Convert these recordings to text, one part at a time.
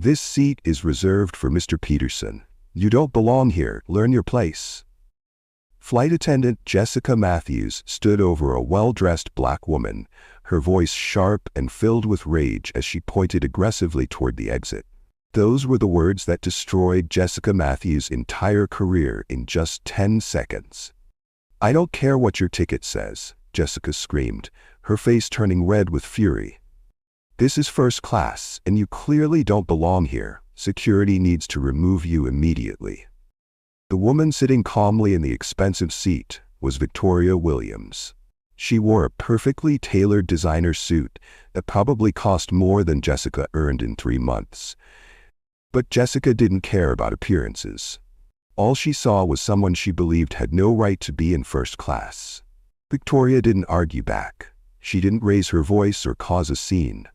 "This seat is reserved for Mr. Peterson. You don't belong here. Learn your place." Flight attendant Jessica Matthews stood over a well-dressed black woman, her voice sharp and filled with rage as she pointed aggressively toward the exit. Those were the words that destroyed Jessica Matthews' entire career in just 10 seconds. "I don't care what your ticket says," Jessica screamed, her face turning red with fury. "This is first class, and you clearly don't belong here. Security needs to remove you immediately." The woman sitting calmly in the expensive seat was Victoria Williams. She wore a perfectly tailored designer suit that probably cost more than Jessica earned in 3 months. But Jessica didn't care about appearances. All she saw was someone she believed had no right to be in first class. Victoria didn't argue back. She didn't raise her voice or cause a scene.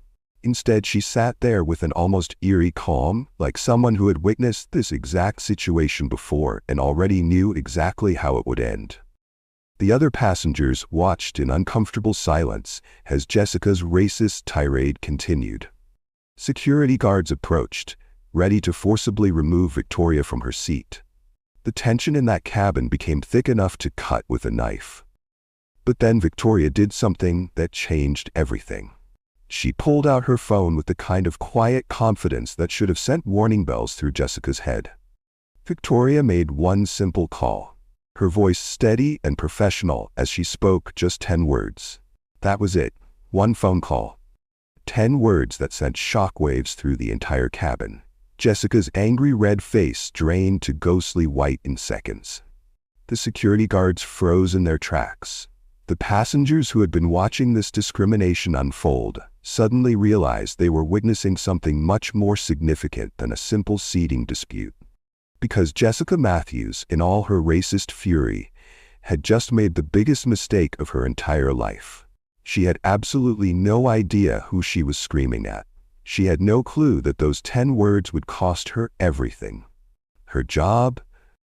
Instead, she sat there with an almost eerie calm, like someone who had witnessed this exact situation before and already knew exactly how it would end. The other passengers watched in uncomfortable silence as Jessica's racist tirade continued. Security guards approached, ready to forcibly remove Victoria from her seat. The tension in that cabin became thick enough to cut with a knife. But then Victoria did something that changed everything. She pulled out her phone with the kind of quiet confidence that should have sent warning bells through Jessica's head. Victoria made one simple call, her voice steady and professional as she spoke just 10 words. That was it, one phone call. 10 words that sent shockwaves through the entire cabin. Jessica's angry red face drained to ghostly white in seconds. The security guards froze in their tracks. The passengers who had been watching this discrimination unfold suddenly realized they were witnessing something much more significant than a simple seating dispute. Because Jessica Matthews, in all her racist fury, had just made the biggest mistake of her entire life. She had absolutely no idea who she was screaming at. She had no clue that those 10 words would cost her everything. Her job,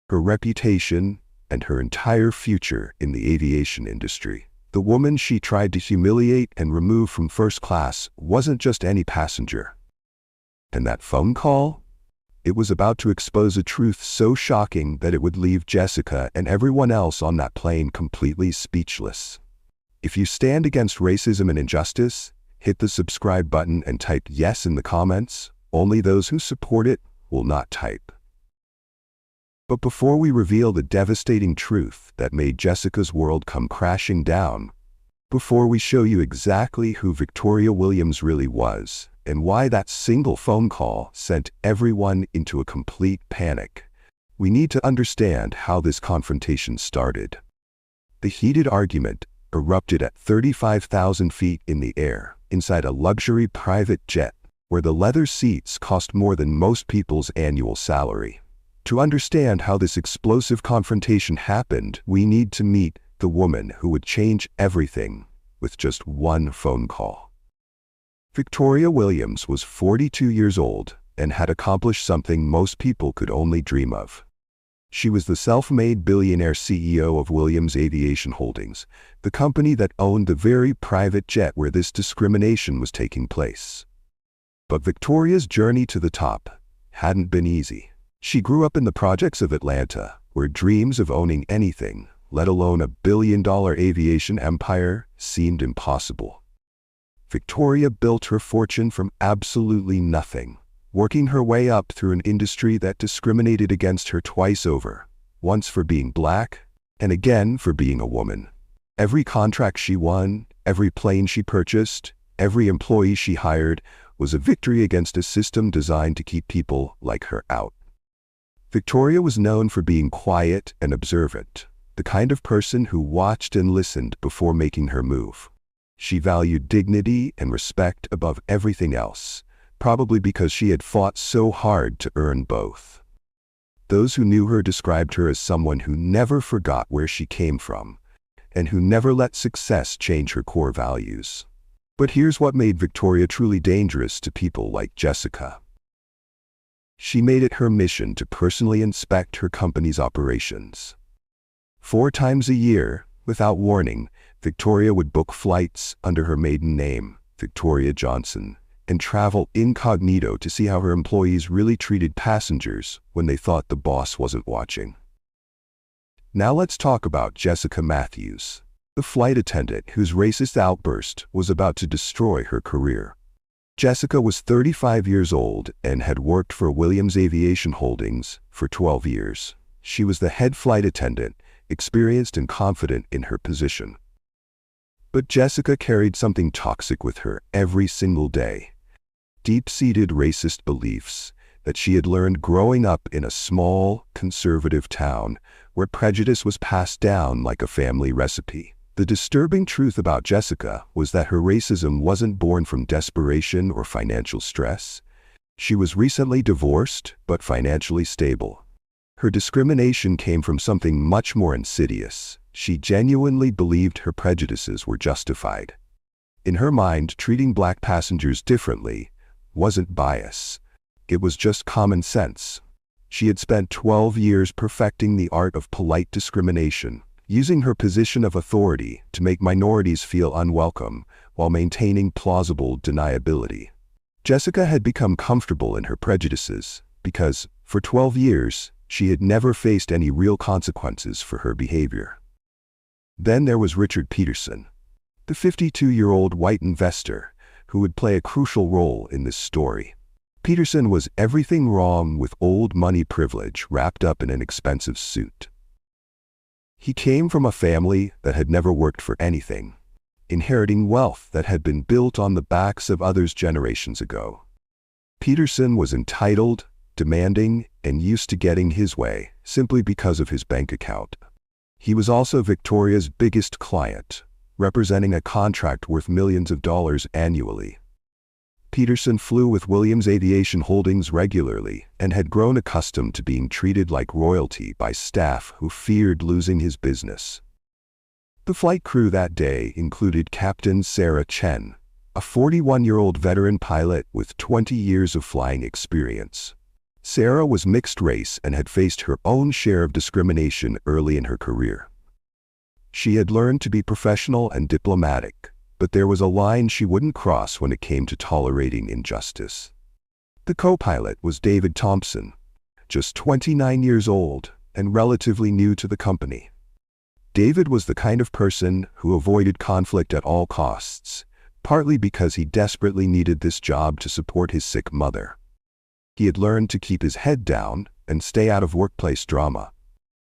her reputation, and her entire future in the aviation industry. The woman she tried to humiliate and remove from first class wasn't just any passenger. And that phone call? It was about to expose a truth so shocking that it would leave Jessica and everyone else on that plane completely speechless. If you stand against racism and injustice, hit the subscribe button and type yes in the comments. Only those who support it will not type. But before we reveal the devastating truth that made Jessica's world come crashing down, before we show you exactly who Victoria Williams really was and why that single phone call sent everyone into a complete panic, we need to understand how this confrontation started. The heated argument erupted at 35,000 feet in the air, inside a luxury private jet, where the leather seats cost more than most people's annual salary. To understand how this explosive confrontation happened, we need to meet the woman who would change everything with just one phone call. Victoria Williams was 42 years old and had accomplished something most people could only dream of. She was the self-made billionaire CEO of Williams Aviation Holdings, the company that owned the very private jet where this discrimination was taking place. But Victoria's journey to the top hadn't been easy. She grew up in the projects of Atlanta, where dreams of owning anything, let alone a billion-dollar aviation empire, seemed impossible. Victoria built her fortune from absolutely nothing, working her way up through an industry that discriminated against her twice over, once for being black, and again for being a woman. Every contract she won, every plane she purchased, every employee she hired was a victory against a system designed to keep people like her out. Victoria was known for being quiet and observant, the kind of person who watched and listened before making her move. She valued dignity and respect above everything else, probably because she had fought so hard to earn both. Those who knew her described her as someone who never forgot where she came from, and who never let success change her core values. But here's what made Victoria truly dangerous to people like Jessica. She made it her mission to personally inspect her company's operations. 4 times a year, without warning, Victoria would book flights under her maiden name, Victoria Johnson, and travel incognito to see how her employees really treated passengers when they thought the boss wasn't watching. Now let's talk about Jessica Matthews, the flight attendant whose racist outburst was about to destroy her career. Jessica was 35 years old and had worked for Williams Aviation Holdings for 12 years. She was the head flight attendant, experienced and confident in her position. But Jessica carried something toxic with her every single day. Deep-seated racist beliefs that she had learned growing up in a small, conservative town where prejudice was passed down like a family recipe. The disturbing truth about Jessica was that her racism wasn't born from desperation or financial stress. She was recently divorced, but financially stable. Her discrimination came from something much more insidious. She genuinely believed her prejudices were justified. In her mind, treating black passengers differently wasn't bias. It was just common sense. She had spent 12 years perfecting the art of polite discrimination, using her position of authority to make minorities feel unwelcome while maintaining plausible deniability. Jessica had become comfortable in her prejudices because, for 12 years, she had never faced any real consequences for her behavior. Then there was Richard Peterson, the 52-year-old white investor who would play a crucial role in this story. Peterson was everything wrong with old money privilege wrapped up in an expensive suit. He came from a family that had never worked for anything, inheriting wealth that had been built on the backs of others generations ago. Peterson was entitled, demanding, and used to getting his way simply because of his bank account. He was also Victoria's biggest client, representing a contract worth millions of dollars annually. Peterson flew with Williams Aviation Holdings regularly and had grown accustomed to being treated like royalty by staff who feared losing his business. The flight crew that day included Captain Sarah Chen, a 41-year-old veteran pilot with 20 years of flying experience. Sarah was mixed race and had faced her own share of discrimination early in her career. She had learned to be professional and diplomatic, but there was a line she wouldn't cross when it came to tolerating injustice. The co-pilot was David Thompson, just 29 years old and relatively new to the company. David was the kind of person who avoided conflict at all costs, partly because he desperately needed this job to support his sick mother. He had learned to keep his head down and stay out of workplace drama,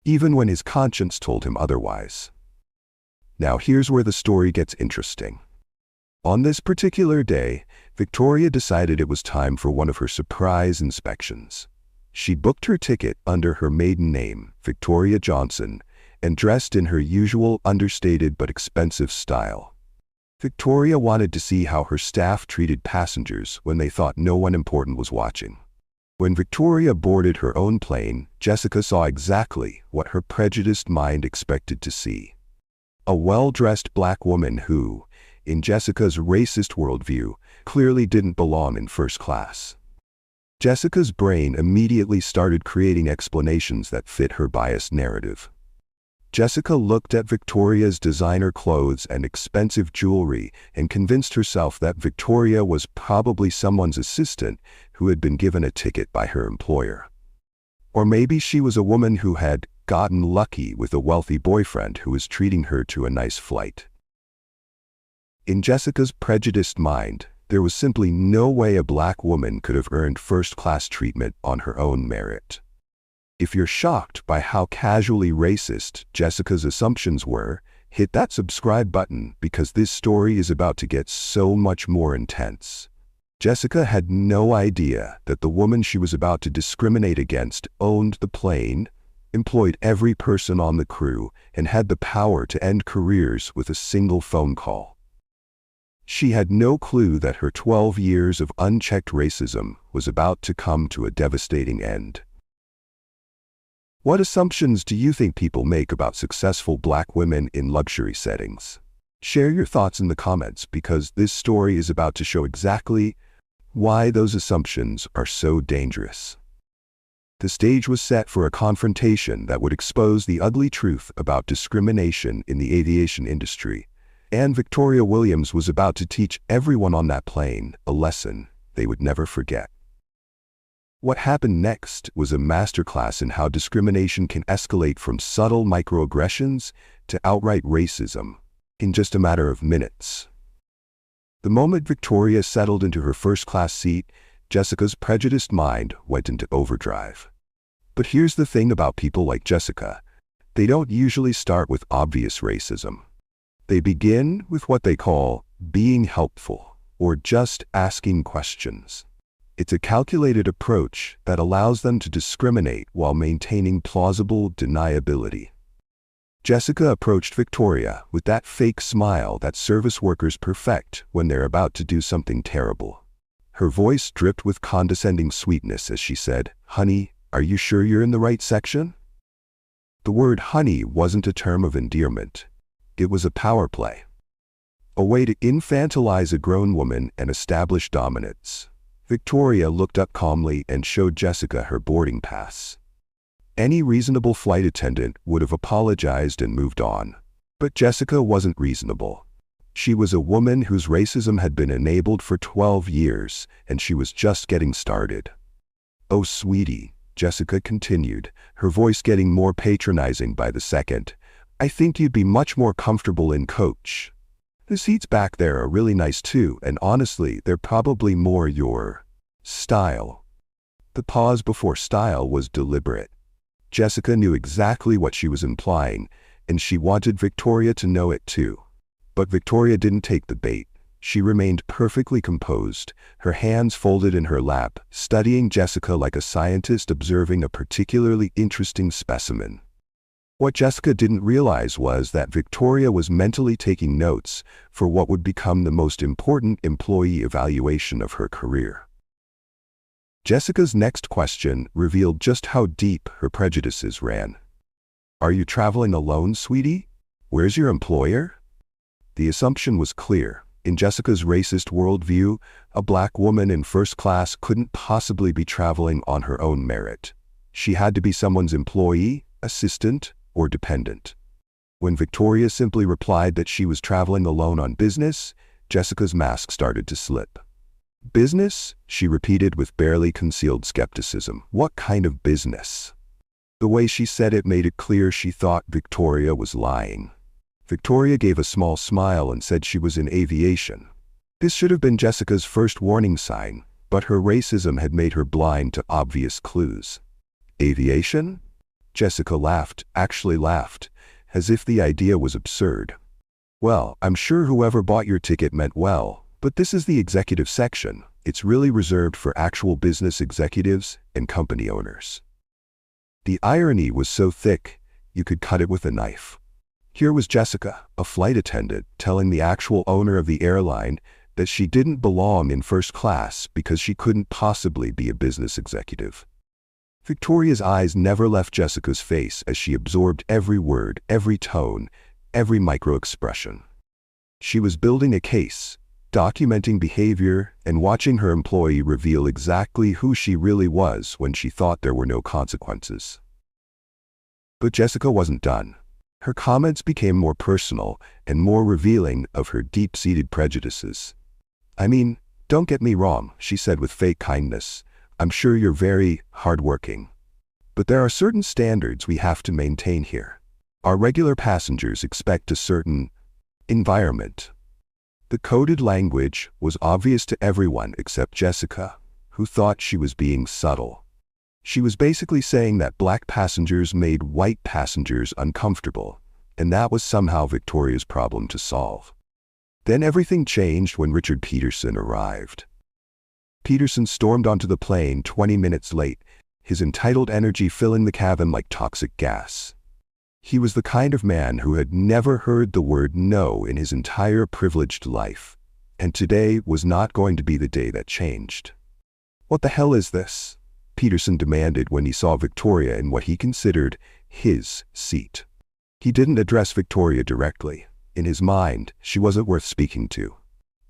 even when his conscience told him otherwise. Now here's where the story gets interesting. On this particular day, Victoria decided it was time for one of her surprise inspections. She booked her ticket under her maiden name, Victoria Johnson, and dressed in her usual understated but expensive style. Victoria wanted to see how her staff treated passengers when they thought no one important was watching. When Victoria boarded her own plane, Jessica saw exactly what her prejudiced mind expected to see. A well-dressed black woman who, in Jessica's racist worldview, clearly didn't belong in first class. Jessica's brain immediately started creating explanations that fit her biased narrative. Jessica looked at Victoria's designer clothes and expensive jewelry and convinced herself that Victoria was probably someone's assistant who had been given a ticket by her employer. Or maybe she was a woman who had gotten lucky with a wealthy boyfriend who was treating her to a nice flight. In Jessica's prejudiced mind, there was simply no way a black woman could have earned first-class treatment on her own merit. If you're shocked by how casually racist Jessica's assumptions were, hit that subscribe button because this story is about to get so much more intense. Jessica had no idea that the woman she was about to discriminate against owned the plane, employed every person on the crew, and had the power to end careers with a single phone call. She had no clue that her 12 years of unchecked racism was about to come to a devastating end. What assumptions do you think people make about successful black women in luxury settings? Share your thoughts in the comments because this story is about to show exactly why those assumptions are so dangerous. The stage was set for a confrontation that would expose the ugly truth about discrimination in the aviation industry, And Victoria Williams was about to teach everyone on that plane a lesson they would never forget. What happened next was a masterclass in how discrimination can escalate from subtle microaggressions to outright racism in just a matter of minutes. The moment Victoria settled into her first-class seat, Jessica's prejudiced mind went into overdrive. But here's the thing about people like Jessica. They don't usually start with obvious racism. They begin with what they call being helpful, or just asking questions. It's a calculated approach that allows them to discriminate while maintaining plausible deniability. Jessica approached Victoria with that fake smile that service workers perfect when they're about to do something terrible. Her voice dripped with condescending sweetness as she said, "Honey, are you sure you're in the right section?" The word honey wasn't a term of endearment. It was a power play. A way to infantilize a grown woman and establish dominance. Victoria looked up calmly and showed Jessica her boarding pass. Any reasonable flight attendant would have apologized and moved on. But Jessica wasn't reasonable. She was a woman whose racism had been enabled for 12 years, and she was just getting started. "Oh, sweetie," Jessica continued, her voice getting more patronizing by the second, "I think you'd be much more comfortable in coach. The seats back there are really nice too, and honestly, they're probably more your style." The pause before style was deliberate. Jessica knew exactly what she was implying, and she wanted Victoria to know it too. But Victoria didn't take the bait. She remained perfectly composed, her hands folded in her lap, studying Jessica like a scientist observing a particularly interesting specimen. What Jessica didn't realize was that Victoria was mentally taking notes for what would become the most important employee evaluation of her career. Jessica's next question revealed just how deep her prejudices ran. "Are you traveling alone, sweetie? Where's your employer?" The assumption was clear. In Jessica's racist worldview, a black woman in first class couldn't possibly be traveling on her own merit. She had to be someone's employee, assistant, or dependent. When Victoria simply replied that she was traveling alone on business, Jessica's mask started to slip. "Business?" she repeated with barely concealed skepticism. "What kind of business?" The way she said it made it clear she thought Victoria was lying. Victoria gave a small smile and said she was in aviation. This should have been Jessica's first warning sign, but her racism had made her blind to obvious clues. "Aviation?" Jessica laughed, actually laughed, as if the idea was absurd. "Well, I'm sure whoever bought your ticket meant well, but this is the executive section. It's really reserved for actual business executives and company owners." The irony was so thick, you could cut it with a knife. Here was Jessica, a flight attendant, telling the actual owner of the airline that she didn't belong in first class because she couldn't possibly be a business executive. Victoria's eyes never left Jessica's face as she absorbed every word, every tone, every micro-expression. She was building a case, documenting behavior, and watching her employee reveal exactly who she really was when she thought there were no consequences. But Jessica wasn't done. Her comments became more personal and more revealing of her deep-seated prejudices. "I mean, don't get me wrong," she said with fake kindness. "I'm sure you're very hardworking. But there are certain standards we have to maintain here. Our regular passengers expect a certain environment." The coded language was obvious to everyone except Jessica, who thought she was being subtle. She was basically saying that black passengers made white passengers uncomfortable, and that was somehow Victoria's problem to solve. Then everything changed when Richard Peterson arrived. Peterson stormed onto the plane 20 minutes late, his entitled energy filling the cabin like toxic gas. He was the kind of man who had never heard the word no in his entire privileged life, and today was not going to be the day that changed. "What the hell is this?" Peterson demanded when he saw Victoria in what he considered his seat. He didn't address Victoria directly. In his mind, she wasn't worth speaking to.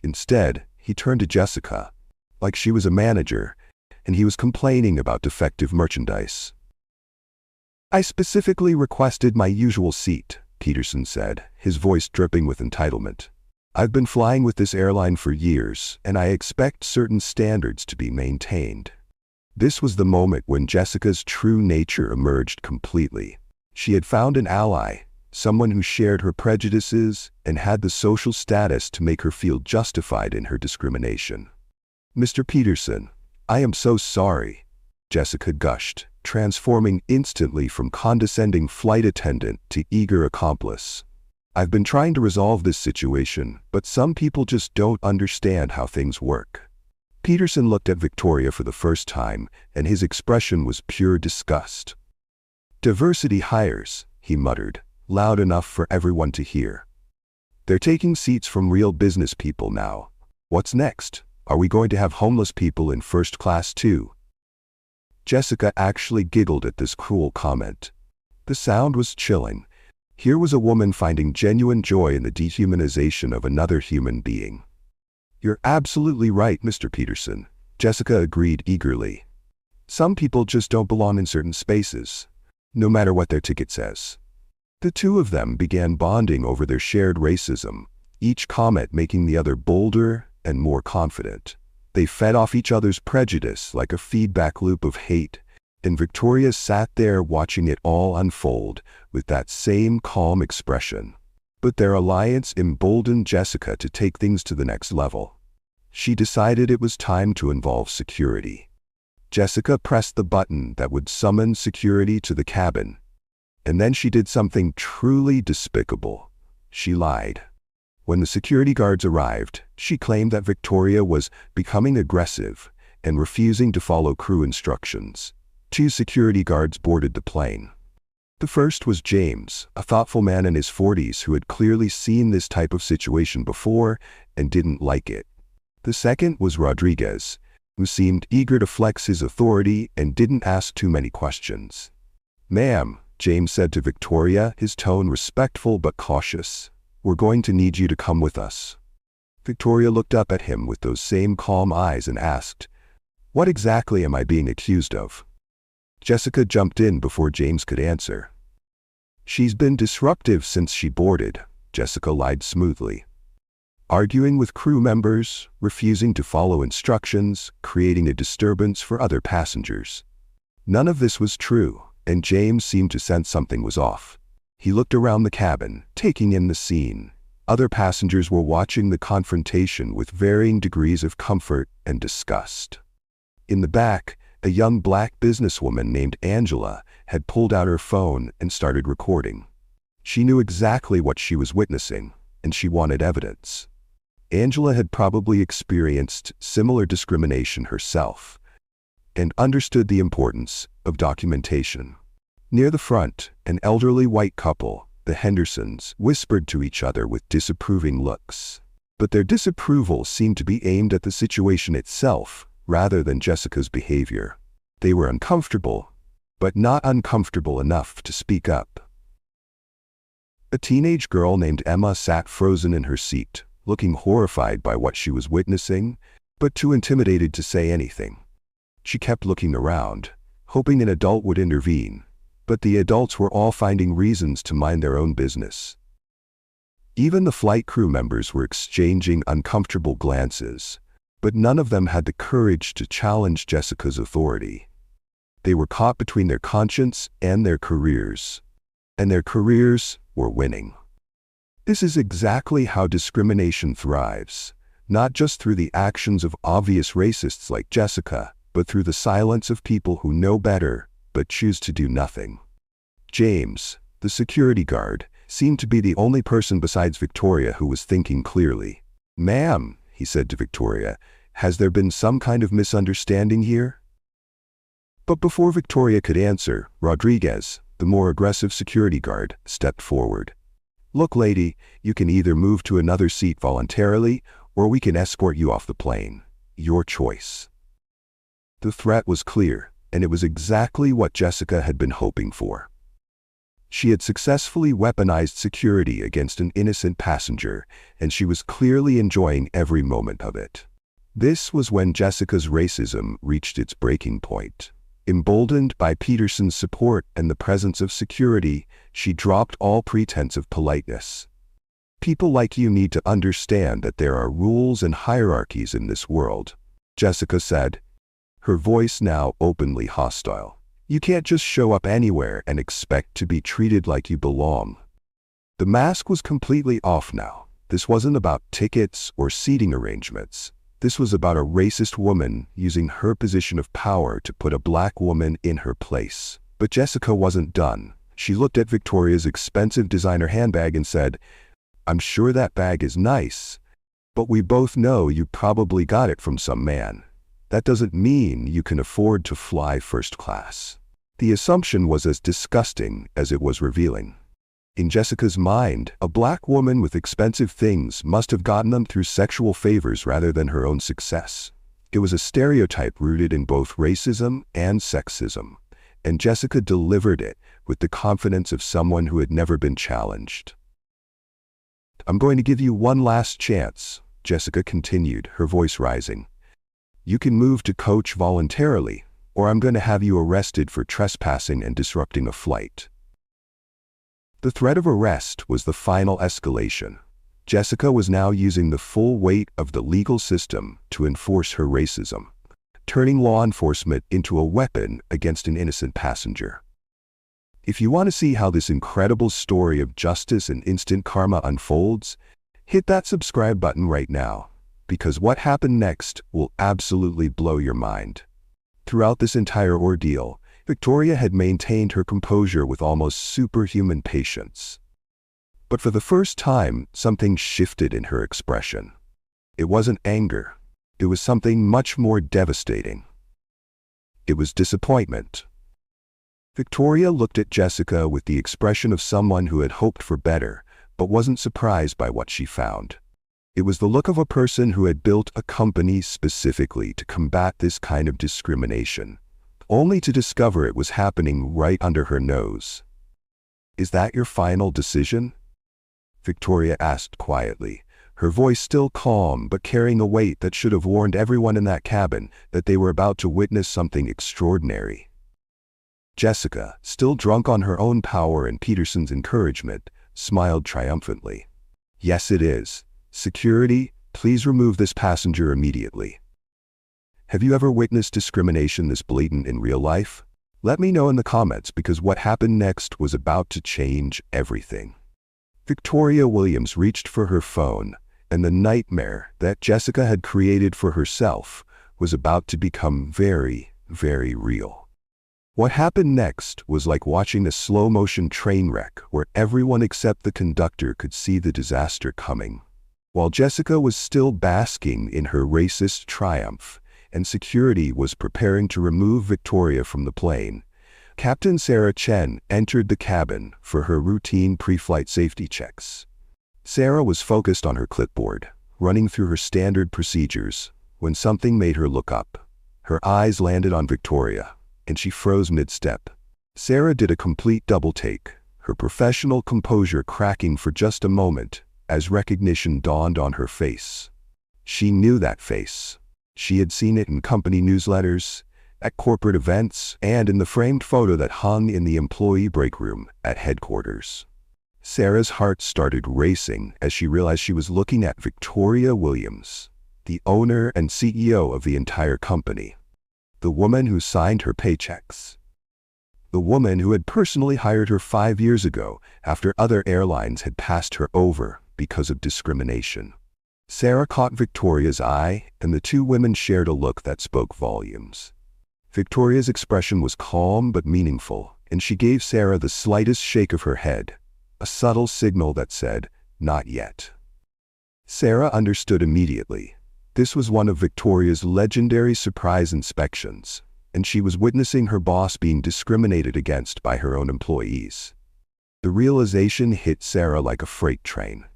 Instead, he turned to Jessica, like she was a manager, and he was complaining about defective merchandise. "I specifically requested my usual seat," Peterson said, his voice dripping with entitlement. I've been flying with this airline for years, and I expect certain standards to be maintained." This was the moment when Jessica's true nature emerged completely. She had found an ally, someone who shared her prejudices and had the social status to make her feel justified in her discrimination. "Mr. Peterson, I am so sorry," Jessica gushed, transforming instantly from condescending flight attendant to eager accomplice. "I've been trying to resolve this situation, but some people just don't understand how things work." Peterson looked at Victoria for the first time, and his expression was pure disgust. "Diversity hires," he muttered, loud enough for everyone to hear. "They're taking seats from real business people now. What's next? Are we going to have homeless people in first class too?" Jessica actually giggled at this cruel comment. The sound was chilling. Here was a woman finding genuine joy in the dehumanization of another human being. "You're absolutely right, Mr. Peterson," Jessica agreed eagerly. "Some people just don't belong in certain spaces, no matter what their ticket says." The two of them began bonding over their shared racism, each comment making the other bolder and more confident. They fed off each other's prejudice like a feedback loop of hate, and Victoria sat there watching it all unfold with that same calm expression. But their alliance emboldened Jessica to take things to the next level. She decided it was time to involve security. Jessica pressed the button that would summon security to the cabin. And then she did something truly despicable. She lied. When the security guards arrived, she claimed that Victoria was becoming aggressive and refusing to follow crew instructions. 2 security guards boarded the plane. The first was James, a thoughtful man in his 40s who had clearly seen this type of situation before and didn't like it. The second was Rodriguez, who seemed eager to flex his authority and didn't ask too many questions. "Ma'am," James said to Victoria, his tone respectful but cautious, "we're going to need you to come with us." Victoria looked up at him with those same calm eyes and asked, "What exactly am I being accused of?" Jessica jumped in before James could answer. "She's been disruptive since she boarded," Jessica lied smoothly. "Arguing with crew members, refusing to follow instructions, creating a disturbance for other passengers." None of this was true, and James seemed to sense something was off. He looked around the cabin, taking in the scene. Other passengers were watching the confrontation with varying degrees of comfort and disgust. In the back, a young black businesswoman named Angela had pulled out her phone and started recording. She knew exactly what she was witnessing, and she wanted evidence. Angela had probably experienced similar discrimination herself, and understood the importance of documentation. Near the front, an elderly white couple, the Hendersons, whispered to each other with disapproving looks. But their disapproval seemed to be aimed at the situation itself, rather than Jessica's behavior. They were uncomfortable, but not uncomfortable enough to speak up. A teenage girl named Emma sat frozen in her seat, looking horrified by what she was witnessing, but too intimidated to say anything. She kept looking around, hoping an adult would intervene, but the adults were all finding reasons to mind their own business. Even the flight crew members were exchanging uncomfortable glances, but none of them had the courage to challenge Jessica's authority. They were caught between their conscience and their careers were winning. This is exactly how discrimination thrives, not just through the actions of obvious racists like Jessica, but through the silence of people who know better but choose to do nothing. James, the security guard, seemed to be the only person besides Victoria who was thinking clearly. "Ma'am," he said to Victoria, "has there been some kind of misunderstanding here?" But before Victoria could answer, Rodriguez, the more aggressive security guard, stepped forward. "Look, lady, you can either move to another seat voluntarily, or we can escort you off the plane. Your choice." The threat was clear, and it was exactly what Jessica had been hoping for. She had successfully weaponized security against an innocent passenger, and she was clearly enjoying every moment of it. This was when Jessica's racism reached its breaking point. Emboldened by Peterson's support and the presence of security, she dropped all pretense of politeness. People like you need to understand that there are rules and hierarchies in this world, Jessica said, her voice now openly hostile. You can't just show up anywhere and expect to be treated like you belong. The mask was completely off now. This wasn't about tickets or seating arrangements. This was about a racist woman using her position of power to put a black woman in her place. But Jessica wasn't done. She looked at Victoria's expensive designer handbag and said, "I'm sure that bag is nice, but we both know you probably got it from some man. That doesn't mean you can afford to fly first class." The assumption was as disgusting as it was revealing. In Jessica's mind, a black woman with expensive things must have gotten them through sexual favors rather than her own success. It was a stereotype rooted in both racism and sexism, and Jessica delivered it with the confidence of someone who had never been challenged. "I'm going to give you one last chance," Jessica continued, her voice rising. "You can move to coach voluntarily, or I'm going to have you arrested for trespassing and disrupting a flight." The threat of arrest was the final escalation. Jessica was now using the full weight of the legal system to enforce her racism, turning law enforcement into a weapon against an innocent passenger. If you want to see how this incredible story of justice and instant karma unfolds, hit that subscribe button right now, because what happened next will absolutely blow your mind. Throughout this entire ordeal, Victoria had maintained her composure with almost superhuman patience. But for the first time, something shifted in her expression. It wasn't anger. It was something much more devastating. It was disappointment. Victoria looked at Jessica with the expression of someone who had hoped for better, but wasn't surprised by what she found. It was the look of a person who had built a company specifically to combat this kind of discrimination, only to discover it was happening right under her nose. "Is that your final decision?" Victoria asked quietly, her voice still calm but carrying a weight that should have warned everyone in that cabin that they were about to witness something extraordinary. Jessica, still drunk on her own power and Peterson's encouragement, smiled triumphantly. "Yes, it is. Security, please remove this passenger immediately." Have you ever witnessed discrimination this blatant in real life? Let me know in the comments, because what happened next was about to change everything. Victoria Williams reached for her phone, and the nightmare that Jessica had created for herself was about to become very, very real. What happened next was like watching a slow-motion train wreck where everyone except the conductor could see the disaster coming. While Jessica was still basking in her racist triumph, and security was preparing to remove Victoria from the plane, Captain Sarah Chen entered the cabin for her routine pre-flight safety checks. Sarah was focused on her clipboard, running through her standard procedures, when something made her look up. Her eyes landed on Victoria, and she froze mid-step. Sarah did a complete double-take, her professional composure cracking for just a moment as recognition dawned on her face. She knew that face. She had seen it in company newsletters, at corporate events, and in the framed photo that hung in the employee break room at headquarters. Sarah's heart started racing as she realized she was looking at Victoria Williams, the owner and CEO of the entire company. The woman who signed her paychecks. The woman who had personally hired her 5 years ago after other airlines had passed her over because of discrimination. Sarah caught Victoria's eye, and the two women shared a look that spoke volumes. Victoria's expression was calm but meaningful, and she gave Sarah the slightest shake of her head, a subtle signal that said, "Not yet." Sarah understood immediately. This was one of Victoria's legendary surprise inspections, and she was witnessing her boss being discriminated against by her own employees. The realization hit Sarah like a freight train.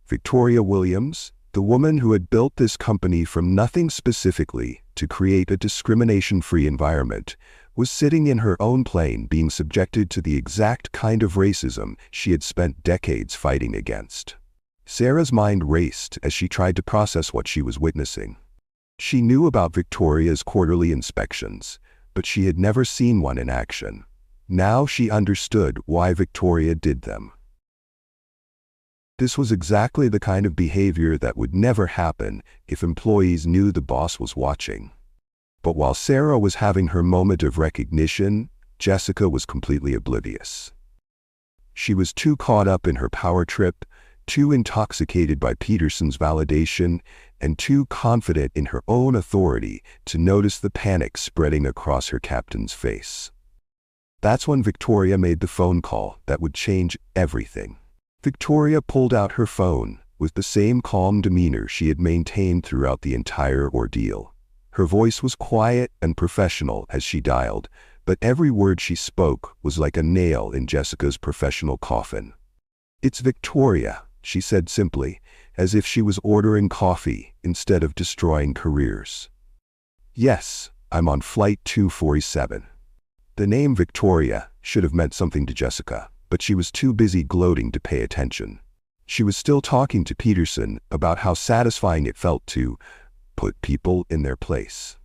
Victoria Williams, the woman who had built this company from nothing specifically to create a discrimination-free environment, was sitting in her own plane being subjected to the exact kind of racism she had spent decades fighting against. Sarah's mind raced as she tried to process what she was witnessing. She knew about Victoria's quarterly inspections, but she had never seen one in action. Now she understood why Victoria did them. This was exactly the kind of behavior that would never happen if employees knew the boss was watching. But while Sarah was having her moment of recognition, Jessica was completely oblivious. She was too caught up in her power trip, too intoxicated by Peterson's validation, and too confident in her own authority to notice the panic spreading across her captain's face. That's when Victoria made the phone call that would change everything. Victoria pulled out her phone with the same calm demeanor she had maintained throughout the entire ordeal. Her voice was quiet and professional as she dialed, but every word she spoke was like a nail in Jessica's professional coffin. "It's Victoria," she said simply, as if she was ordering coffee instead of destroying careers. "Yes, I'm on flight 247. The name Victoria should have meant something to Jessica, but she was too busy gloating to pay attention. She was still talking to Peterson about how satisfying it felt to put people in their place.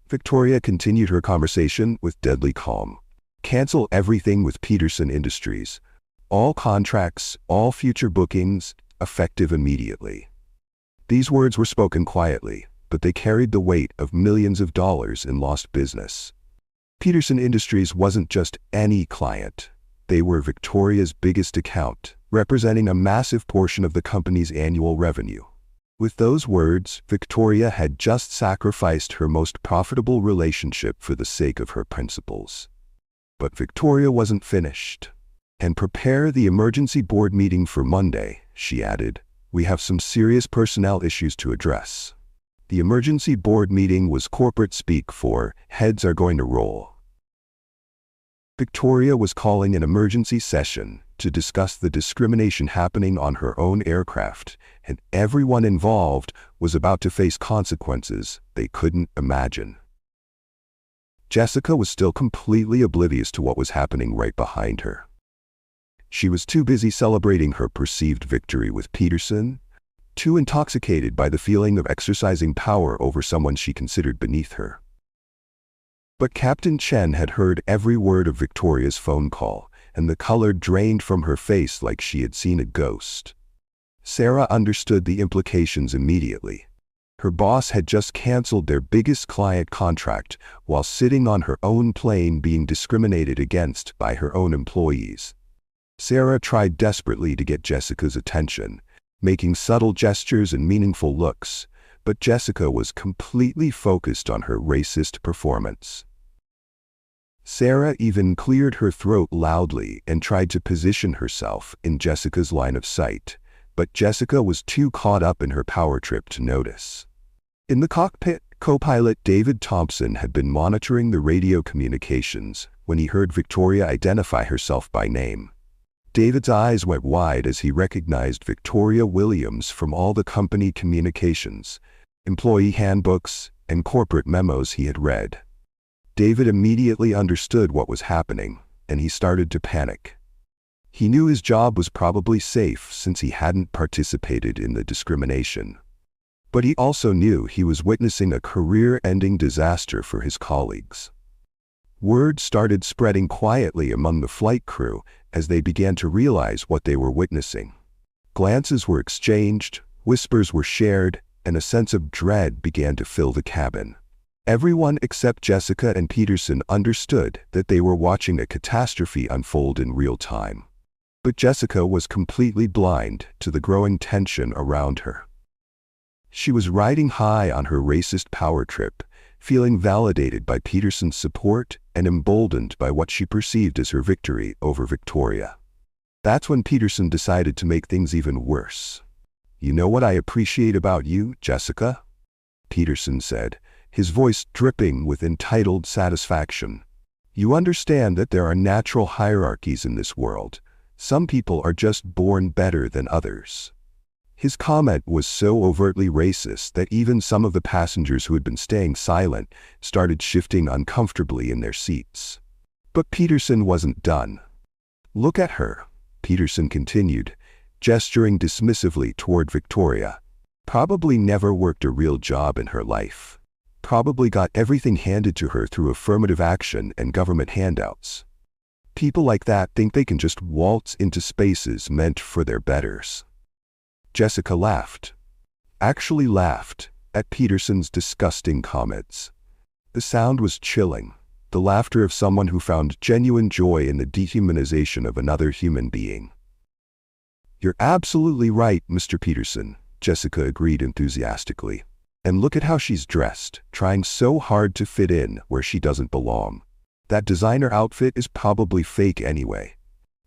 Victoria continued her conversation with deadly calm. "Cancel everything with Peterson Industries. All contracts, all future bookings, effective immediately." These words were spoken quietly, but they carried the weight of millions of dollars in lost business. Peterson Industries wasn't just any client. They were Victoria's biggest account, representing a massive portion of the company's annual revenue. With those words, Victoria had just sacrificed her most profitable relationship for the sake of her principles. But Victoria wasn't finished. "And prepare the emergency board meeting for Monday," she added. "We have some serious personnel issues to address." The emergency board meeting was corporate speak for "heads are going to roll." Victoria was calling an emergency session to discuss the discrimination happening on her own aircraft, and everyone involved was about to face consequences they couldn't imagine. Jessica was still completely oblivious to what was happening right behind her. She was too busy celebrating her perceived victory with Peterson, too intoxicated by the feeling of exercising power over someone she considered beneath her. But Captain Chen had heard every word of Victoria's phone call, and the color drained from her face like she had seen a ghost. Sarah understood the implications immediately. Her boss had just canceled their biggest client contract while sitting on her own plane being discriminated against by her own employees. Sarah tried desperately to get Jessica's attention, making subtle gestures and meaningful looks, but Jessica was completely focused on her racist performance. Sarah even cleared her throat loudly and tried to position herself in Jessica's line of sight, but Jessica was too caught up in her power trip to notice. In the cockpit, co-pilot David Thompson had been monitoring the radio communications when he heard Victoria identify herself by name. David's eyes went wide as he recognized Victoria Williams from all the company communications, employee handbooks, and corporate memos he had read. David immediately understood what was happening, and he started to panic. He knew his job was probably safe since he hadn't participated in the discrimination. But he also knew he was witnessing a career-ending disaster for his colleagues. Word started spreading quietly among the flight crew as they began to realize what they were witnessing. Glances were exchanged, whispers were shared, and a sense of dread began to fill the cabin. Everyone except Jessica and Peterson understood that they were watching a catastrophe unfold in real time. But Jessica was completely blind to the growing tension around her. She was riding high on her racist power trip, feeling validated by Peterson's support and emboldened by what she perceived as her victory over Victoria. That's when Peterson decided to make things even worse. "You know what I appreciate about you, Jessica?" Peterson said, his voice dripping with entitled satisfaction. "You understand that there are natural hierarchies in this world. Some people are just born better than others." His comment was so overtly racist that even some of the passengers who had been staying silent started shifting uncomfortably in their seats. But Peterson wasn't done. "Look at her," Peterson continued, gesturing dismissively toward Victoria. "Probably never worked a real job in her life. Probably got everything handed to her through affirmative action and government handouts. People like that think they can just waltz into spaces meant for their betters." Jessica laughed. Actually laughed at Peterson's disgusting comments. The sound was chilling, the laughter of someone who found genuine joy in the dehumanization of another human being. "You're absolutely right, Mr. Peterson," Jessica agreed enthusiastically. "And look at how she's dressed, trying so hard to fit in where she doesn't belong. That designer outfit is probably fake anyway.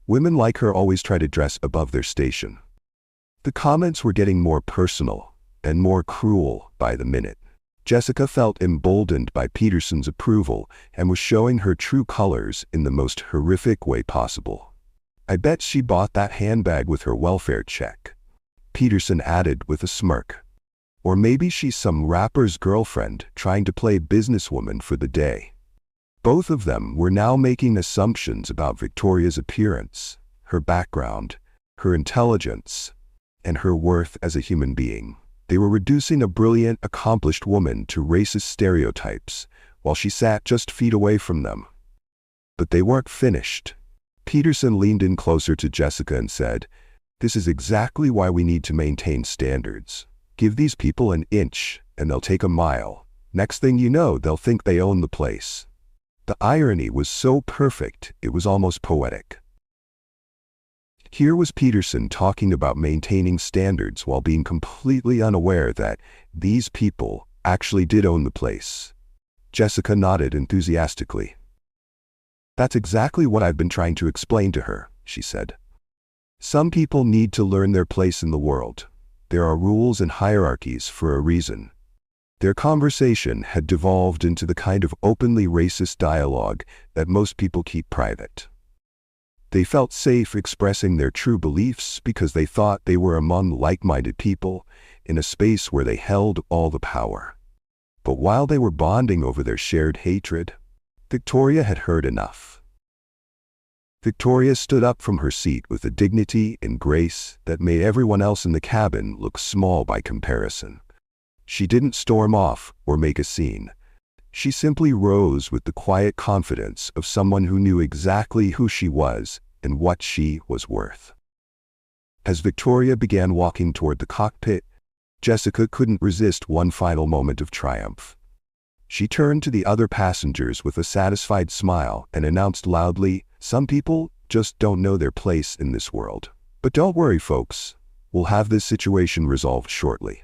Women like her always try to dress above their station." The comments were getting more personal and more cruel by the minute. Jessica felt emboldened by Peterson's approval and was showing her true colors in the most horrific way possible. "I bet she bought that handbag with her welfare check," Peterson added with a smirk. "Or maybe she's some rapper's girlfriend trying to play businesswoman for the day." Both of them were now making assumptions about Victoria's appearance, her background, her intelligence, and her worth as a human being. They were reducing a brilliant, accomplished woman to racist stereotypes, while she sat just feet away from them. But they weren't finished. Peterson leaned in closer to Jessica and said, "This is exactly why we need to maintain standards. Give these people an inch, and they'll take a mile. Next thing you know, they'll think they own the place." The irony was so perfect, it was almost poetic. Here was Peterson talking about maintaining standards while being completely unaware that these people actually did own the place. Jessica nodded enthusiastically. "That's exactly what I've been trying to explain to her," she said. "Some people need to learn their place in the world. There are rules and hierarchies for a reason." Their conversation had devolved into the kind of openly racist dialogue that most people keep private. They felt safe expressing their true beliefs because they thought they were among like-minded people in a space where they held all the power. But while they were bonding over their shared hatred, Victoria had heard enough. Victoria stood up from her seat with a dignity and grace that made everyone else in the cabin look small by comparison. She didn't storm off or make a scene. She simply rose with the quiet confidence of someone who knew exactly who she was and what she was worth. As Victoria began walking toward the cockpit, Jessica couldn't resist one final moment of triumph. She turned to the other passengers with a satisfied smile and announced loudly, "Some people just don't know their place in this world. But don't worry, folks. We'll have this situation resolved shortly."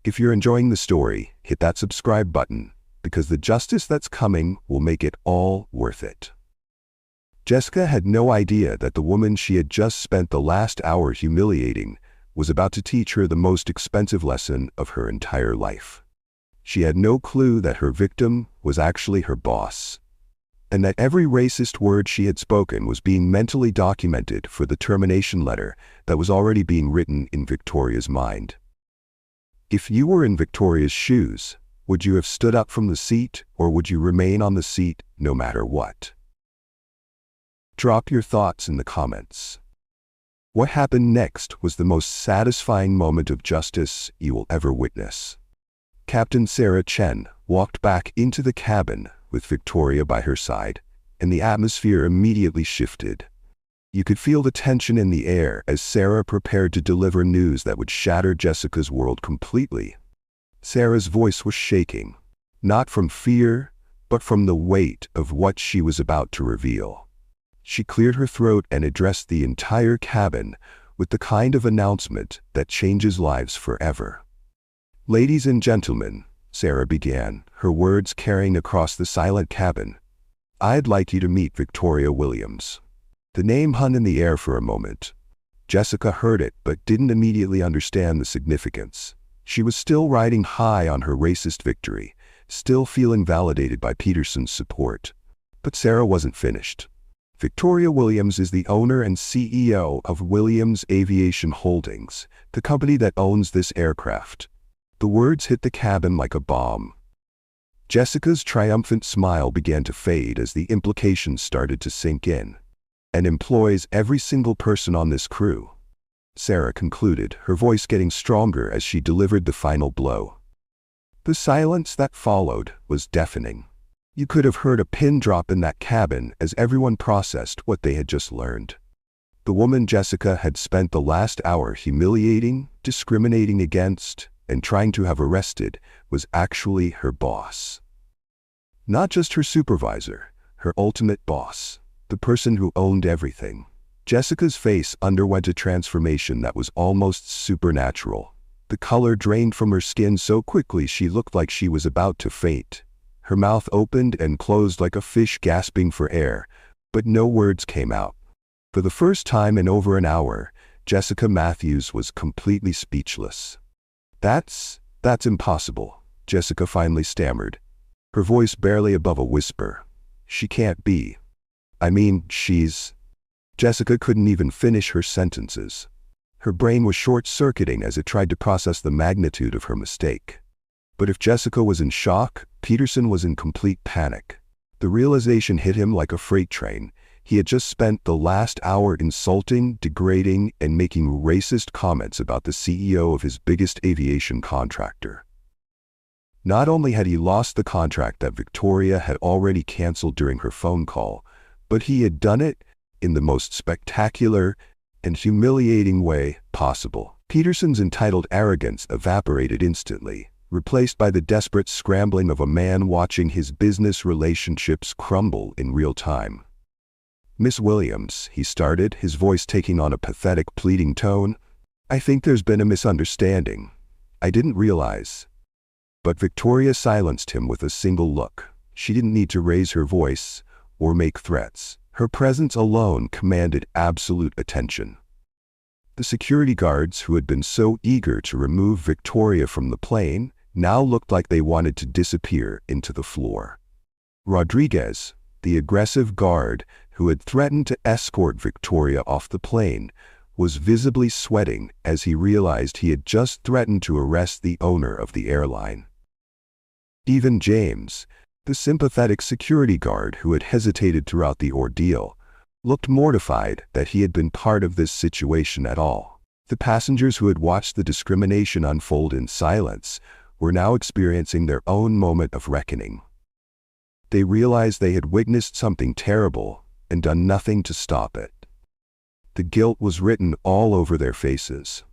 If you're enjoying the story, hit that subscribe button, because the justice that's coming will make it all worth it. Jessica had no idea that the woman she had just spent the last hour humiliating was about to teach her the most expensive lesson of her entire life. She had no clue that her victim was actually her boss, and that every racist word she had spoken was being mentally documented for the termination letter that was already being written in Victoria's mind. If you were in Victoria's shoes, would you have stood up from the seat, or would you remain on the seat no matter what? Drop your thoughts in the comments. What happened next was the most satisfying moment of justice you will ever witness. Captain Sarah Chen walked back into the cabin with Victoria by her side, and the atmosphere immediately shifted. You could feel the tension in the air as Sarah prepared to deliver news that would shatter Jessica's world completely. Sarah's voice was shaking, not from fear, but from the weight of what she was about to reveal. She cleared her throat and addressed the entire cabin with the kind of announcement that changes lives forever. "Ladies and gentlemen," Sarah began, her words carrying across the silent cabin, "I'd like you to meet Victoria Williams." The name hung in the air for a moment. Jessica heard it but didn't immediately understand the significance. She was still riding high on her racist victory, still feeling validated by Peterson's support. But Sarah wasn't finished. Victoria Williams is the owner and CEO of Williams Aviation Holdings, the company that owns this aircraft. The words hit the cabin like a bomb. Jessica's triumphant smile began to fade as the implications started to sink in. "And employs every single person on this crew," Sarah concluded, her voice getting stronger as she delivered the final blow. The silence that followed was deafening. You could have heard a pin drop in that cabin as everyone processed what they had just learned. The woman Jessica had spent the last hour humiliating, discriminating against, and trying to have arrested was actually her boss. Not just her supervisor, her ultimate boss, the person who owned everything. Jessica's face underwent a transformation that was almost supernatural. The color drained from her skin so quickly she looked like she was about to faint. Her mouth opened and closed like a fish gasping for air, but no words came out. For the first time in over an hour, Jessica Matthews was completely speechless. That's impossible," Jessica finally stammered, her voice barely above a whisper. "She can't be. I mean, she's—" Jessica couldn't even finish her sentences. Her brain was short-circuiting as it tried to process the magnitude of her mistake. But if Jessica was in shock, Peterson was in complete panic. The realization hit him like a freight train. He had just spent the last hour insulting, degrading, and making racist comments about the CEO of his biggest aviation contractor. Not only had he lost the contract that Victoria had already canceled during her phone call, but he had done it in the most spectacular and humiliating way possible. Peterson's entitled arrogance evaporated instantly, replaced by the desperate scrambling of a man watching his business relationships crumble in real time. "Miss Williams," he started, his voice taking on a pathetic, pleading tone, "I think there's been a misunderstanding. I didn't realize." But Victoria silenced him with a single look. She didn't need to raise her voice or make threats. Her presence alone commanded absolute attention. The security guards who had been so eager to remove Victoria from the plane now looked like they wanted to disappear into the floor. Rodriguez, the aggressive guard who had threatened to escort Victoria off the plane, was visibly sweating as he realized he had just threatened to arrest the owner of the airline. Even James, the sympathetic security guard who had hesitated throughout the ordeal, looked mortified that he had been part of this situation at all. The passengers who had watched the discrimination unfold in silence were now experiencing their own moment of reckoning. They realized they had witnessed something terrible and done nothing to stop it. The guilt was written all over their faces.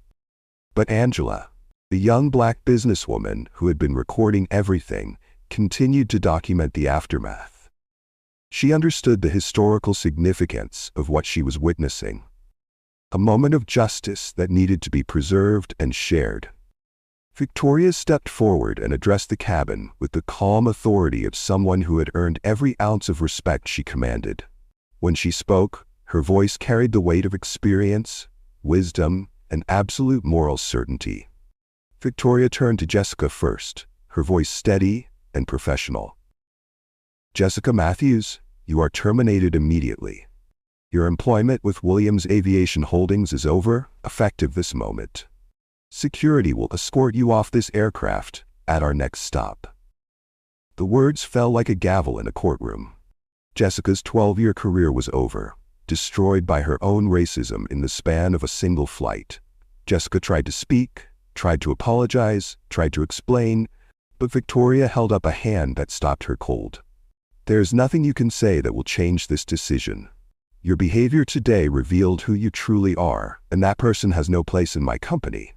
But Angela, the young black businesswoman who had been recording everything, continued to document the aftermath. She understood the historical significance of what she was witnessing. A moment of justice that needed to be preserved and shared. Victoria stepped forward and addressed the cabin with the calm authority of someone who had earned every ounce of respect she commanded. When she spoke, her voice carried the weight of experience, wisdom, and absolute moral certainty. Victoria turned to Jessica first, her voice steady and professional. "Jessica Matthews, you are terminated immediately. Your employment with Williams Aviation Holdings is over, effective this moment. Security will escort you off this aircraft at our next stop." The words fell like a gavel in a courtroom. Jessica's 12-year career was over, destroyed by her own racism in the span of a single flight. Jessica tried to speak, tried to apologize, tried to explain, but Victoria held up a hand that stopped her cold. "There's nothing you can say that will change this decision. Your behavior today revealed who you truly are, and that person has no place in my company."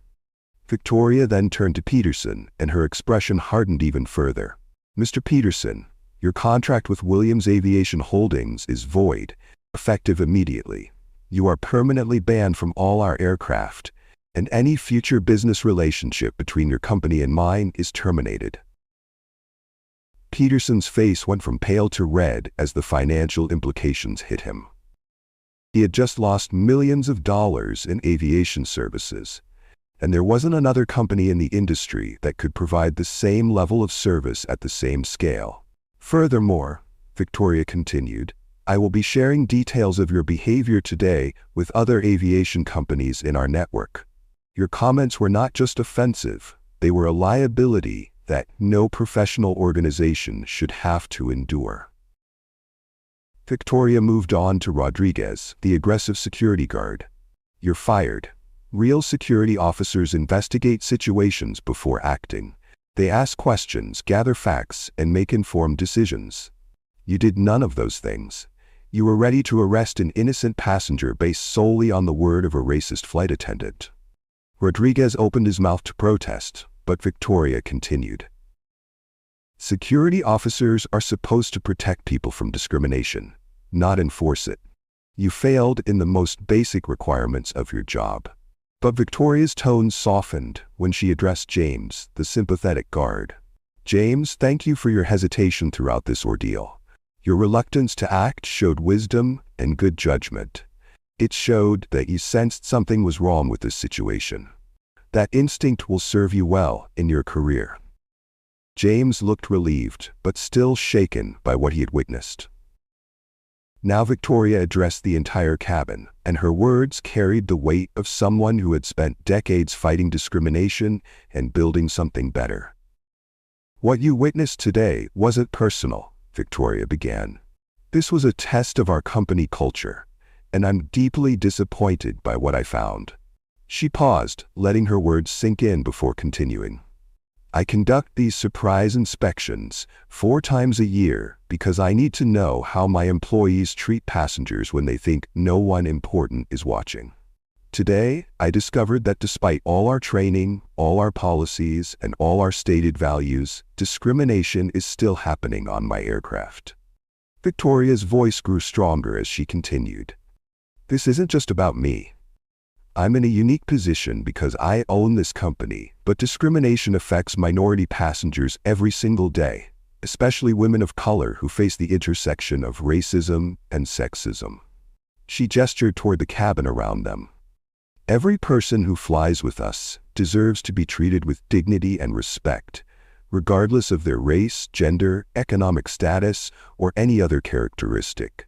Victoria then turned to Peterson, and her expression hardened even further. "Mr. Peterson, your contract with Williams Aviation Holdings is void, effective immediately. You are permanently banned from all our aircraft, and any future business relationship between your company and mine is terminated." Peterson's face went from pale to red as the financial implications hit him. He had just lost millions of dollars in aviation services, and there wasn't another company in the industry that could provide the same level of service at the same scale. "Furthermore," Victoria continued, "I will be sharing details of your behavior today with other aviation companies in our network. Your comments were not just offensive, they were a liability that no professional organization should have to endure." Victoria moved on to Rodriguez, the aggressive security guard. "You're fired. Real security officers investigate situations before acting. They ask questions, gather facts, and make informed decisions. You did none of those things. You were ready to arrest an innocent passenger based solely on the word of a racist flight attendant. Rodriguez opened his mouth to protest, but Victoria continued. Security officers are supposed to protect people from discrimination, not enforce it. You failed in the most basic requirements of your job. But Victoria's tone softened when she addressed James, the sympathetic guard. James, thank you for your hesitation throughout this ordeal. Your reluctance to act showed wisdom and good judgment. It showed that you sensed something was wrong with this situation. That instinct will serve you well in your career. James looked relieved, but still shaken by what he had witnessed. Now Victoria addressed the entire cabin, and her words carried the weight of someone who had spent decades fighting discrimination and building something better. What you witnessed today wasn't personal, Victoria began. This was a test of our company culture, and I'm deeply disappointed by what I found. She paused, letting her words sink in before continuing. I conduct these surprise inspections 4 times a year because I need to know how my employees treat passengers when they think no one important is watching. Today, I discovered that despite all our training, all our policies, and all our stated values, discrimination is still happening on my aircraft. Victoria's voice grew stronger as she continued. This isn't just about me. I'm in a unique position because I own this company, but discrimination affects minority passengers every single day, especially women of color who face the intersection of racism and sexism. She gestured toward the cabin around them. Every person who flies with us deserves to be treated with dignity and respect, regardless of their race, gender, economic status, or any other characteristic.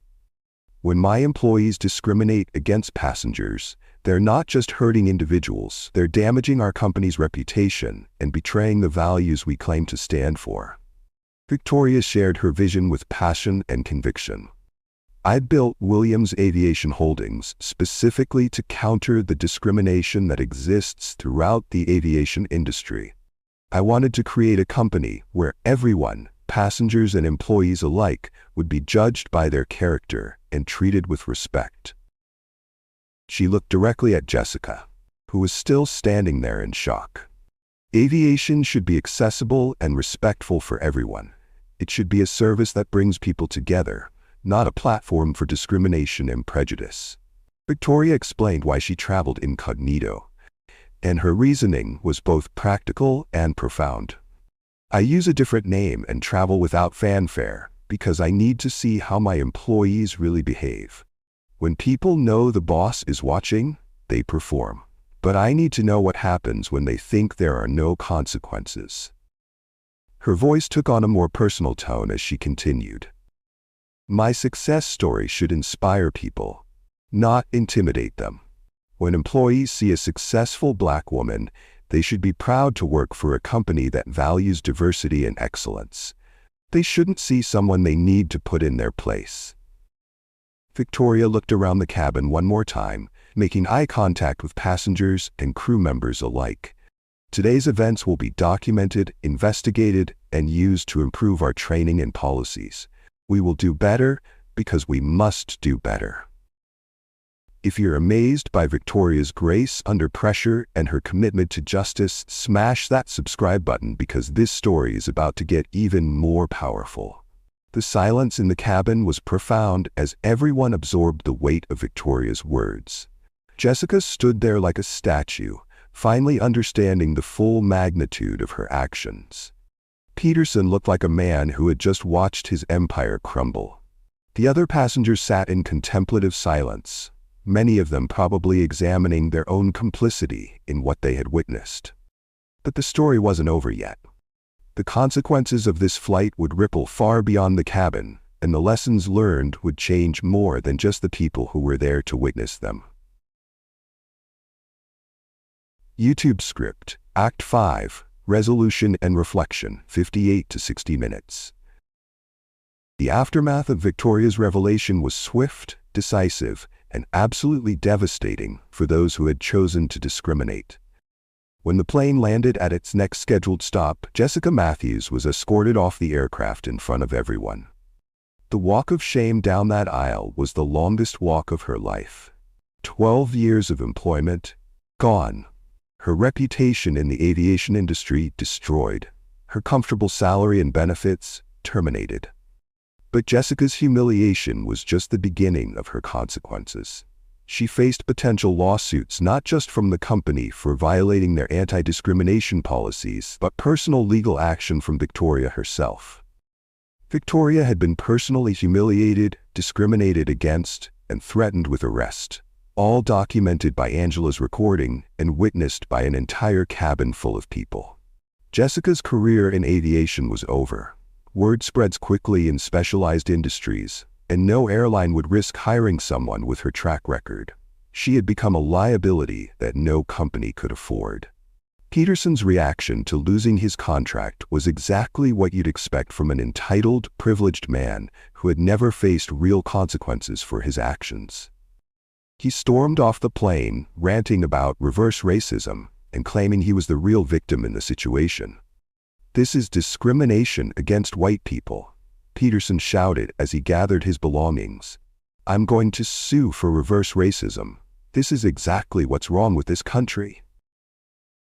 When my employees discriminate against passengers, they're not just hurting individuals, they're damaging our company's reputation and betraying the values we claim to stand for. Victoria shared her vision with passion and conviction. I built Williams Aviation Holdings specifically to counter the discrimination that exists throughout the aviation industry. I wanted to create a company where everyone, passengers and employees alike, would be judged by their character and treated with respect. She looked directly at Jessica, who was still standing there in shock. Aviation should be accessible and respectful for everyone. It should be a service that brings people together, not a platform for discrimination and prejudice. Victoria explained why she traveled incognito, and her reasoning was both practical and profound. I use a different name and travel without fanfare because I need to see how my employees really behave. When people know the boss is watching, they perform. But I need to know what happens when they think there are no consequences. Her voice took on a more personal tone as she continued. My success story should inspire people, not intimidate them. When employees see a successful Black woman, they should be proud to work for a company that values diversity and excellence. They shouldn't see someone they need to put in their place. Victoria looked around the cabin one more time, making eye contact with passengers and crew members alike. Today's events will be documented, investigated, and used to improve our training and policies. We will do better because we must do better. If you're amazed by Victoria's grace under pressure and her commitment to justice, smash that subscribe button because this story is about to get even more powerful. The silence in the cabin was profound as everyone absorbed the weight of Victoria's words. Jessica stood there like a statue, finally understanding the full magnitude of her actions. Peterson looked like a man who had just watched his empire crumble. The other passengers sat in contemplative silence, many of them probably examining their own complicity in what they had witnessed. But the story wasn't over yet. The consequences of this flight would ripple far beyond the cabin, and the lessons learned would change more than just the people who were there to witness them. YouTube script, Act 5, Resolution and Reflection, 58 to 60 minutes. The aftermath of Victoria's revelation was swift, decisive, and absolutely devastating for those who had chosen to discriminate. When the plane landed at its next scheduled stop, Jessica Matthews was escorted off the aircraft in front of everyone. The walk of shame down that aisle was the longest walk of her life. 12 years of employment, gone. Her reputation in the aviation industry destroyed. Her comfortable salary and benefits terminated. But Jessica's humiliation was just the beginning of her consequences. She faced potential lawsuits not just from the company for violating their anti-discrimination policies, but personal legal action from Victoria herself. Victoria had been personally humiliated, discriminated against, and threatened with arrest, all documented by Angela's recording and witnessed by an entire cabin full of people. Jessica's career in aviation was over. Word spreads quickly in specialized industries, and no airline would risk hiring someone with her track record. She had become a liability that no company could afford. Peterson's reaction to losing his contract was exactly what you'd expect from an entitled, privileged man who had never faced real consequences for his actions. He stormed off the plane, ranting about reverse racism and claiming he was the real victim in the situation. "This is discrimination against white people," Peterson shouted as he gathered his belongings. "I'm going to sue for reverse racism. This is exactly what's wrong with this country."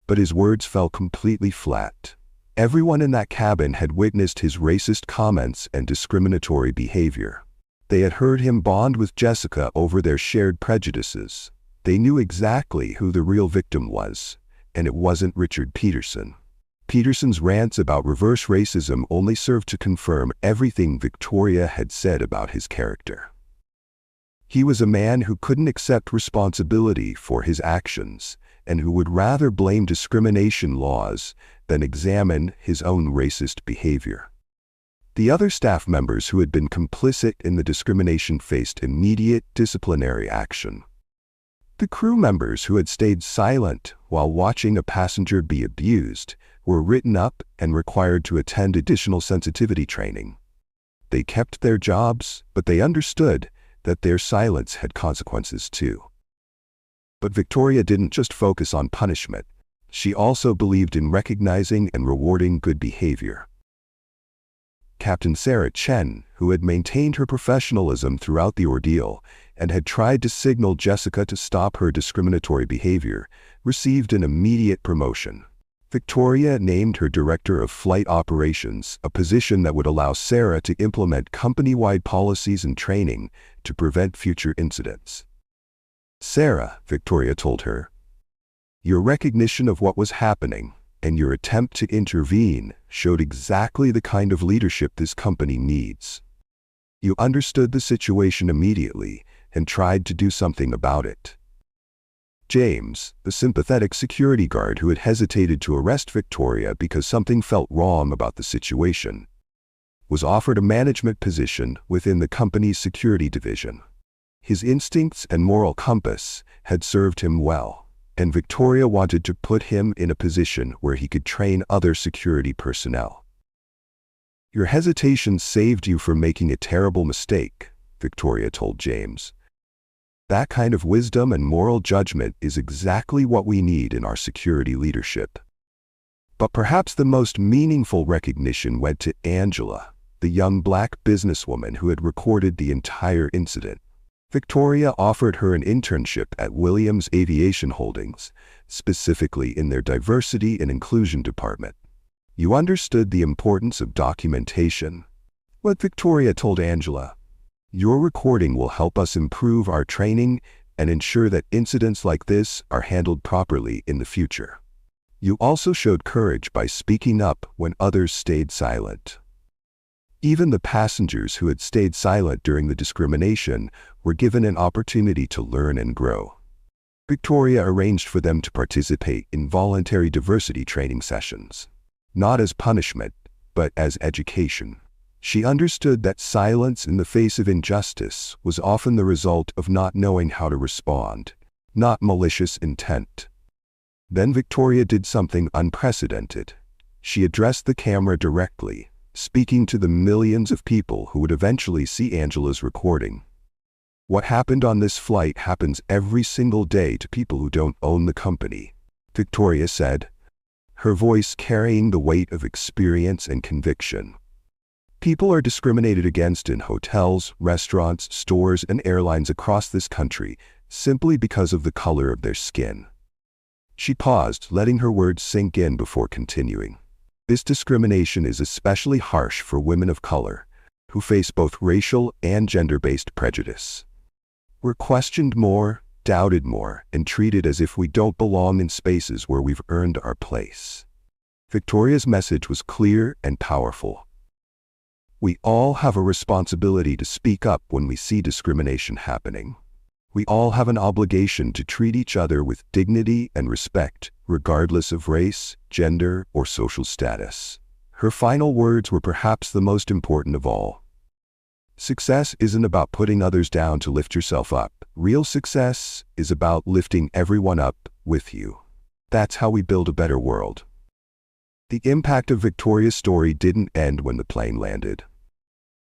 But his words fell completely flat. Everyone in that cabin had witnessed his racist comments and discriminatory behavior. They had heard him bond with Jessica over their shared prejudices. They knew exactly who the real victim was, and it wasn't Richard Peterson. Peterson's rants about reverse racism only served to confirm everything Victoria had said about his character. He was a man who couldn't accept responsibility for his actions, and who would rather blame discrimination laws than examine his own racist behavior. The other staff members who had been complicit in the discrimination faced immediate disciplinary action. The crew members who had stayed silent while watching a passenger be abused were written up and required to attend additional sensitivity training. They kept their jobs, but they understood that their silence had consequences too. But Victoria didn't just focus on punishment. She also believed in recognizing and rewarding good behavior. Captain Sarah Chen, who had maintained her professionalism throughout the ordeal and had tried to signal Jessica to stop her discriminatory behavior, received an immediate promotion. Victoria named her Director of Flight Operations, a position that would allow Sarah to implement company-wide policies and training to prevent future incidents. "Sarah," Victoria told her, "your recognition of what was happening and your attempt to intervene showed exactly the kind of leadership this company needs. You understood the situation immediately and tried to do something about it." James, the sympathetic security guard who had hesitated to arrest Victoria because something felt wrong about the situation, was offered a management position within the company's security division. His instincts and moral compass had served him well, and Victoria wanted to put him in a position where he could train other security personnel. "Your hesitation saved you from making a terrible mistake," Victoria told James. "That kind of wisdom and moral judgment is exactly what we need in our security leadership." But perhaps the most meaningful recognition went to Angela, the young black businesswoman who had recorded the entire incident. Victoria offered her an internship at Williams Aviation Holdings, specifically in their diversity and inclusion department. "You understood the importance of documentation," what Victoria told Angela. "Your recording will help us improve our training and ensure that incidents like this are handled properly in the future. You also showed courage by speaking up when others stayed silent." Even the passengers who had stayed silent during the discrimination were given an opportunity to learn and grow. Victoria arranged for them to participate in voluntary diversity training sessions, not as punishment, but as education. She understood that silence in the face of injustice was often the result of not knowing how to respond, not malicious intent. Then Victoria did something unprecedented. She addressed the camera directly, speaking to the millions of people who would eventually see Angela's recording. "What happened on this flight happens every single day to people who don't own the company," Victoria said, her voice carrying the weight of experience and conviction. People are discriminated against in hotels, restaurants, stores, and airlines across this country simply because of the color of their skin. She paused, letting her words sink in before continuing. This discrimination is especially harsh for women of color, who face both racial and gender-based prejudice. We're questioned more, doubted more, and treated as if we don't belong in spaces where we've earned our place. Victoria's message was clear and powerful. We all have a responsibility to speak up when we see discrimination happening. We all have an obligation to treat each other with dignity and respect, regardless of race, gender, or social status. Her final words were perhaps the most important of all. Success isn't about putting others down to lift yourself up. Real success is about lifting everyone up with you. That's how we build a better world. The impact of Victoria's story didn't end when the plane landed.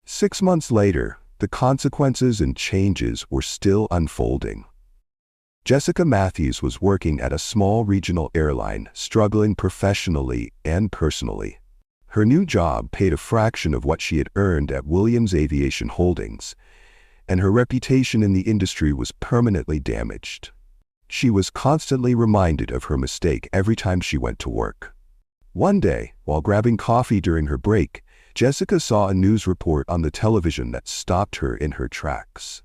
6 months later, the consequences and changes were still unfolding. Jessica Matthews was working at a small regional airline, struggling professionally and personally. Her new job paid a fraction of what she had earned at Williams Aviation Holdings, and her reputation in the industry was permanently damaged. She was constantly reminded of her mistake every time she went to work. One day, while grabbing coffee during her break, Jessica saw a news report on the television that stopped her in her tracks.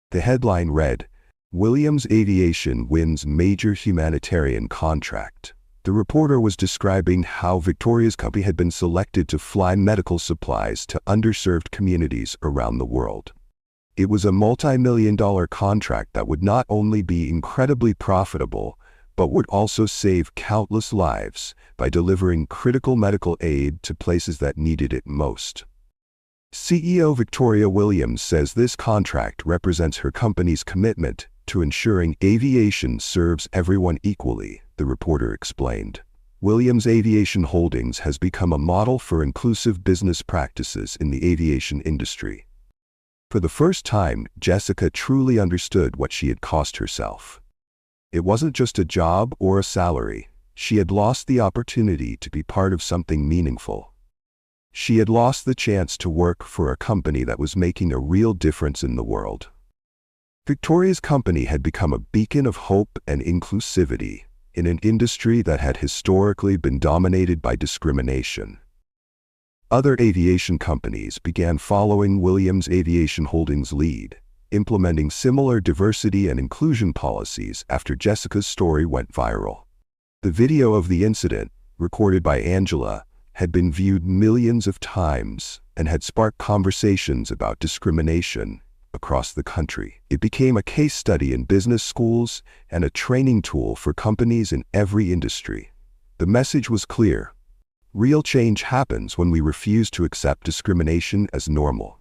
The headline read, "Williams Aviation wins major humanitarian contract." The reporter was describing how Victoria's company had been selected to fly medical supplies to underserved communities around the world. It was a multi-million-dollar contract that would not only be incredibly profitable, but would also save countless lives by delivering critical medical aid to places that needed it most. CEO Victoria Williams says this contract represents her company's commitment to ensuring aviation serves everyone equally, the reporter explained. Williams Aviation Holdings has become a model for inclusive business practices in the aviation industry. For the first time, Jessica truly understood what she had cost herself. It wasn't just a job or a salary. She had lost the opportunity to be part of something meaningful. She had lost the chance to work for a company that was making a real difference in the world. Victoria's company had become a beacon of hope and inclusivity in an industry that had historically been dominated by discrimination. Other aviation companies began following Williams Aviation Holdings' lead, implementing similar diversity and inclusion policies after Jessica's story went viral. The video of the incident, recorded by Angela, had been viewed millions of times and had sparked conversations about discrimination across the country. It became a case study in business schools and a training tool for companies in every industry. The message was clear. Real change happens when we refuse to accept discrimination as normal.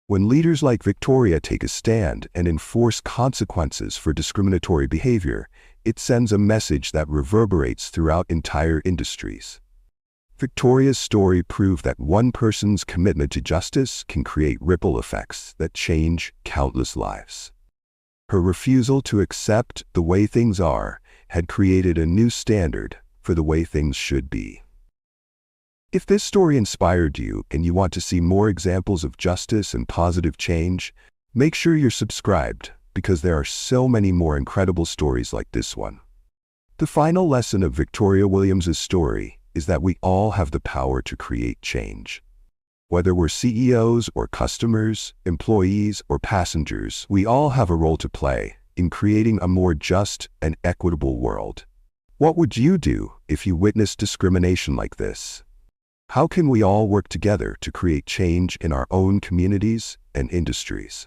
When leaders like Victoria take a stand and enforce consequences for discriminatory behavior, it sends a message that reverberates throughout entire industries. Victoria's story proved that one person's commitment to justice can create ripple effects that change countless lives. Her refusal to accept the way things are had created a new standard for the way things should be. If this story inspired you and you want to see more examples of justice and positive change, make sure you're subscribed because there are so many more incredible stories like this one. The final lesson of Victoria Williams' story is that we all have the power to create change. Whether we're CEOs or customers, employees or passengers, we all have a role to play in creating a more just and equitable world. What would you do if you witnessed discrimination like this? How can we all work together to create change in our own communities and industries?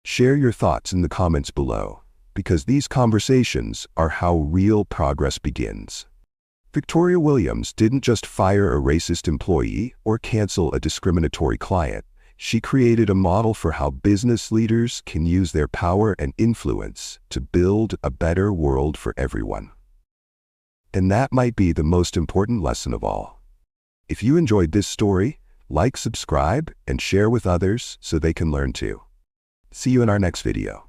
Share your thoughts in the comments below, because these conversations are how real progress begins. Victoria Williams didn't just fire a racist employee or cancel a discriminatory client. She created a model for how business leaders can use their power and influence to build a better world for everyone. And that might be the most important lesson of all. If you enjoyed this story, like, subscribe, and share with others so they can learn too. See you in our next video.